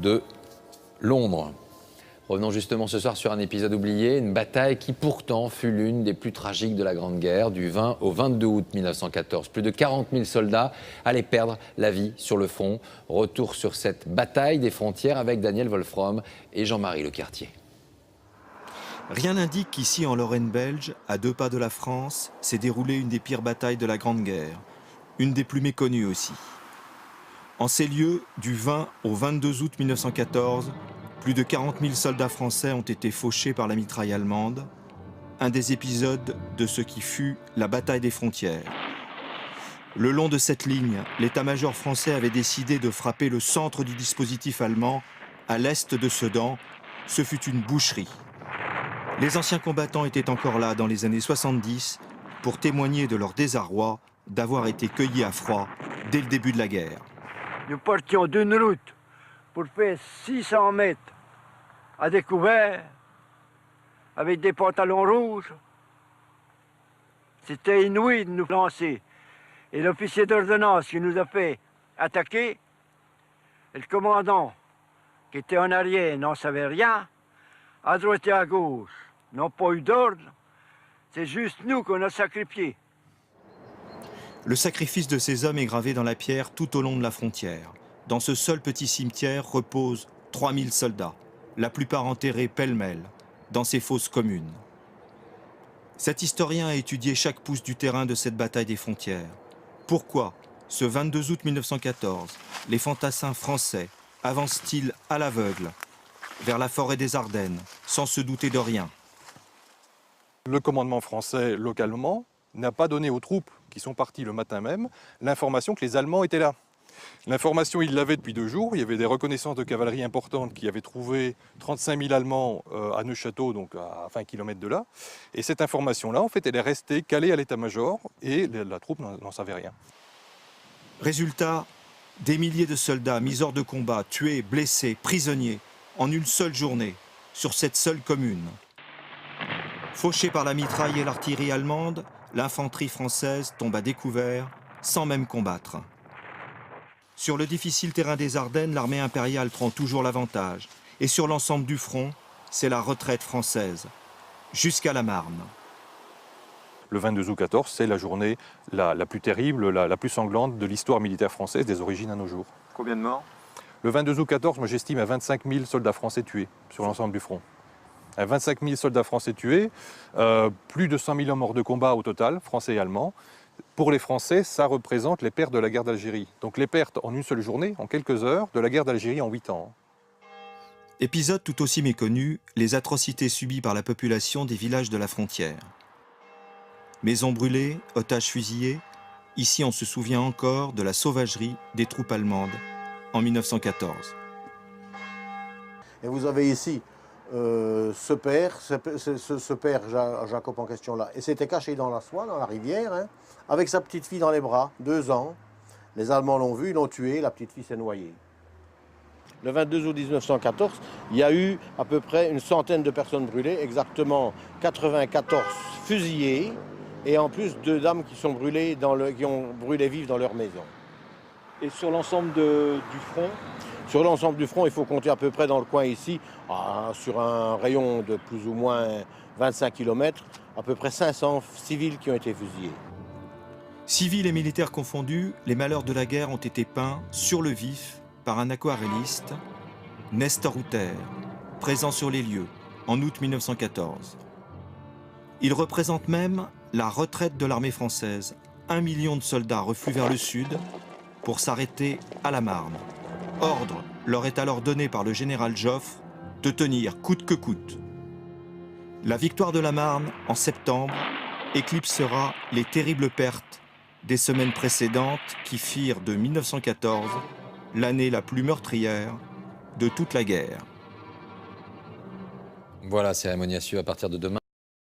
de Londres. Revenons justement ce soir sur un épisode oublié, une bataille qui pourtant fut l'une des plus tragiques de la Grande Guerre, du 20 au 22 août 1914. Plus de 40 000 soldats allaient perdre la vie sur le front. Retour sur cette bataille des frontières avec Daniel Wolfrom et Jean-Marie Lecartier. Rien n'indique qu'ici, en Lorraine belge, à 2 pas de la France, s'est déroulée une des pires batailles de la Grande Guerre, une des plus méconnues aussi. En ces lieux, du 20 au 22 août 1914, plus de 40 000 soldats français ont été fauchés par la mitraille allemande, un des épisodes de ce qui fut la bataille des frontières. Le long de cette ligne, l'état-major français avait décidé de frapper le centre du dispositif allemand, à l'est de Sedan. Ce fut une boucherie. Les anciens combattants étaient encore là dans les années 70 pour témoigner de leur désarroi d'avoir été cueillis à froid dès le début de la guerre. Nous partions d'une route pour faire 600 mètres à découvert, avec des pantalons rouges. C'était inouï de nous lancer. Et l'officier d'ordonnance qui nous a fait attaquer, et le commandant qui était en arrière n'en savait rien, à droite et à gauche, n'ont pas eu d'ordre. C'est juste nous qu'on a sacrifiés. Le sacrifice de ces hommes est gravé dans la pierre tout au long de la frontière. Dans ce seul petit cimetière reposent 3000 soldats, la plupart enterrés pêle-mêle, dans ces fosses communes. Cet historien a étudié chaque pouce du terrain de cette bataille des frontières. Pourquoi, ce 22 août 1914, les fantassins français avancent-ils à l'aveugle vers la forêt des Ardennes, sans se douter de rien? Le commandement français, localement, n'a pas donné aux troupes qui sont parties le matin même l'information que les Allemands étaient là. L'information, ils l'avaient depuis 2 jours. Il y avait des reconnaissances de cavalerie importantes qui avaient trouvé 35 000 Allemands à Neufchâteau, donc à 20 km de là. Et cette information-là, en fait, elle est restée calée à l'état-major et la troupe n'en savait rien. Résultat, des milliers de soldats mis hors de combat, tués, blessés, prisonniers, en une seule journée, sur cette seule commune. Fauchée par la mitraille et l'artillerie allemande, l'infanterie française tombe à découvert, sans même combattre. Sur le difficile terrain des Ardennes, l'armée impériale prend toujours l'avantage. Et sur l'ensemble du front, c'est la retraite française, jusqu'à la Marne. Le 22 août 14, c'est la journée la plus terrible, la plus sanglante de l'histoire militaire française des origines à nos jours. Combien de morts? Le 22 août 14, moi j'estime à 25 000 soldats français tués sur l'ensemble du front. À 25 000 soldats français tués, plus de 100 000 hommes morts de combat au total, français et allemands. Pour les Français, ça représente les pertes de la guerre d'Algérie. Donc les pertes en une seule journée, en quelques heures, de la guerre d'Algérie en 8 ans. Épisode tout aussi méconnu, les atrocités subies par la population des villages de la frontière. Maisons brûlées, otages fusillés, ici on se souvient encore de la sauvagerie des troupes allemandes en 1914. Et vous avez ici ce père Jacob en question là, et s'était caché dans la soie, dans la rivière, hein, avec sa petite fille dans les bras, 2 ans. Les Allemands l'ont vu, ils l'ont tué, la petite fille s'est noyée. Le 22 août 1914, il y a eu à peu près une centaine de personnes brûlées, exactement 94 fusillées, et en plus 2 dames qui sont brûlées qui ont brûlé vives dans leur maison. Et sur l'ensemble du front? Sur l'ensemble du front, il faut compter à peu près dans le coin ici, sur un rayon de plus ou moins 25 km, à peu près 500 civils qui ont été fusillés. Civils et militaires confondus, les malheurs de la guerre ont été peints sur le vif par un aquarelliste, Nestor Hutter, présent sur les lieux en août 1914. Il représente même la retraite de l'armée française. 1 million de soldats refluent vers le sud pour s'arrêter à la Marne. Ordre leur est alors donné par le général Joffre de tenir coûte que coûte. La victoire de la Marne, en septembre, éclipsera les terribles pertes des semaines précédentes qui firent de 1914 l'année la plus meurtrière de toute la guerre. Voilà, cérémonie à suivre à partir de demain.